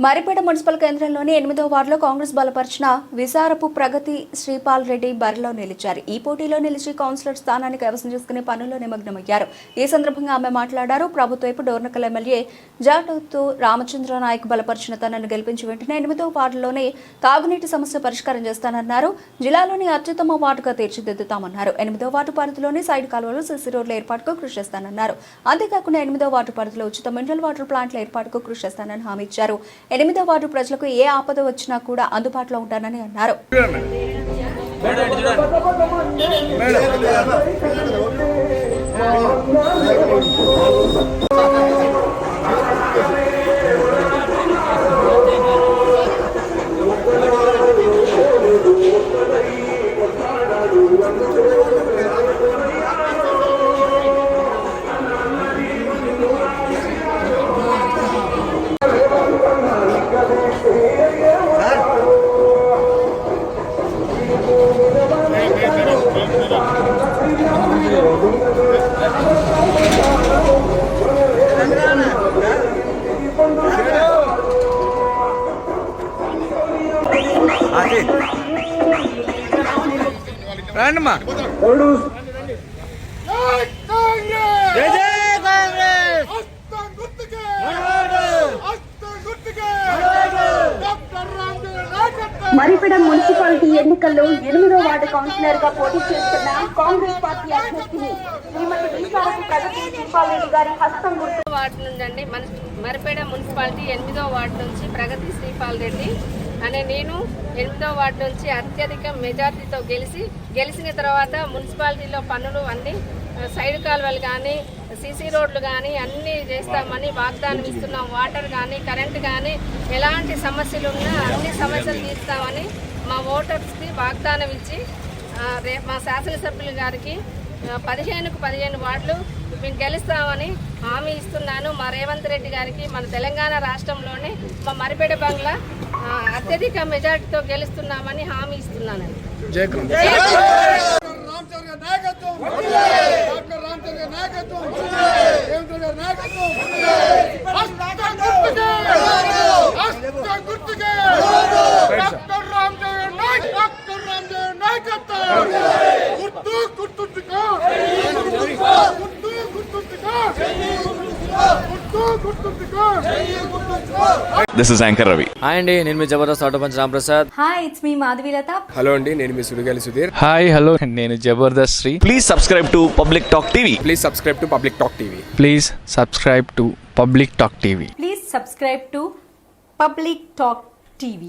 Maripeda municipal కేంద్రంలోని 8వ వార్డులో కాంగ్రెస్ బలపరిచిన విసారపు ప్రగతి శ్రీపాల్ రెడ్డి బరిలో నిలిచారు. ఈ పోటీలో నిలిచి కౌన్సిలర్ స్థానాన్ని కైవసం చేసుకునే పనుల్లో నిమగ్నమయ్యారు. ఈ సందర్భంగా ఆమె మాట్లాడారు. ప్రభుత్వపు డోర్నకల్ ఎమ్మెల్యే జాటోతు రామచంద్ర నాయక్ బలపరిచిన తనను గెలిపించి వెంటనే 8వ వార్డులోనే తాగునీటి సమస్య పరిష్కారం చేస్తానన్నారు. జిల్లాలోని అత్యుత్తమ వార్డుగా తీర్చిదిద్దుతామన్నారు. 8వ వార్డు పరిధిలోని సైడ్ కాలువలు సిసి రోడ్ల ఏర్పాటుకు కృషి చేస్తానన్నారు. అంతేకాకుండా 8వ వార్డు పరిధిలో ఉచిత మినరల్ వాటర్ ప్లాంట్ల ఏర్పాటుకు కృషి చేస్తానని హామీ ఇచ్చారు. 8వ వార్డు ప్రజలకు ఏ ఆపద వచ్చినా కూడా అందుబాటులో ఉంటానని అన్నారు. రండమ్మా. మరిపేట మున్సిపాలిటీ ఎన్నికల్లో 8వ వార్డు కౌన్సిలర్ గా పోటీ చేస్తున్న కాంగ్రెస్ పార్టీ అభ్యర్థిని శ్రీమతి విసారపు ప్రగతి శ్రీపాల్ రెడ్డి గారి హస్తం గుర్తు వార్డు నుండి మరిపేట మున్సిపాలిటీ 8వ వార్డు నుంచి ప్రగతి శ్రీపాల్ రెడ్డి అనే నేను 8వ వార్డు నుంచి అత్యధిక మెజార్టీతో గెలిచిన తర్వాత మున్సిపాలిటీలో పనులు అన్నీ సైడ్ కాలువలు కానీ సీసీ రోడ్లు కానీ అన్నీ చేస్తామని వాగ్దానం ఇస్తున్నాం. వాటర్ కానీ కరెంటు కానీ ఎలాంటి సమస్యలు ఉన్నా అన్ని సమస్యలు తీస్తామని మా ఓటర్స్కి వాగ్దానం ఇచ్చి మా శాసనసభ్యులు గారికి 15కు 15 వార్డులు మేము గెలుస్తామని హామీ ఇస్తున్నాను. మా రేవంత్ రెడ్డి గారికి మన తెలంగాణ రాష్ట్రంలోనే మా మరిపేట బంగ్లా అత్యధిక మెజార్టీతో గెలుస్తున్నామని హామీ ఇస్తున్నాను. This is Anchor Ravi. Hi అండి, నేను మీ Jabardasth auto punch Ram Prasad. Hi, it's me Madhavi Latha. Hello అండి, నేను మీ సుడిగాలి సుధీర్. Hi, hello. నేను Jabardasth Shri. Please subscribe to Public Talk TV. Please subscribe to Public Talk TV. Please subscribe to Public Talk TV. Please subscribe to Public Talk TV.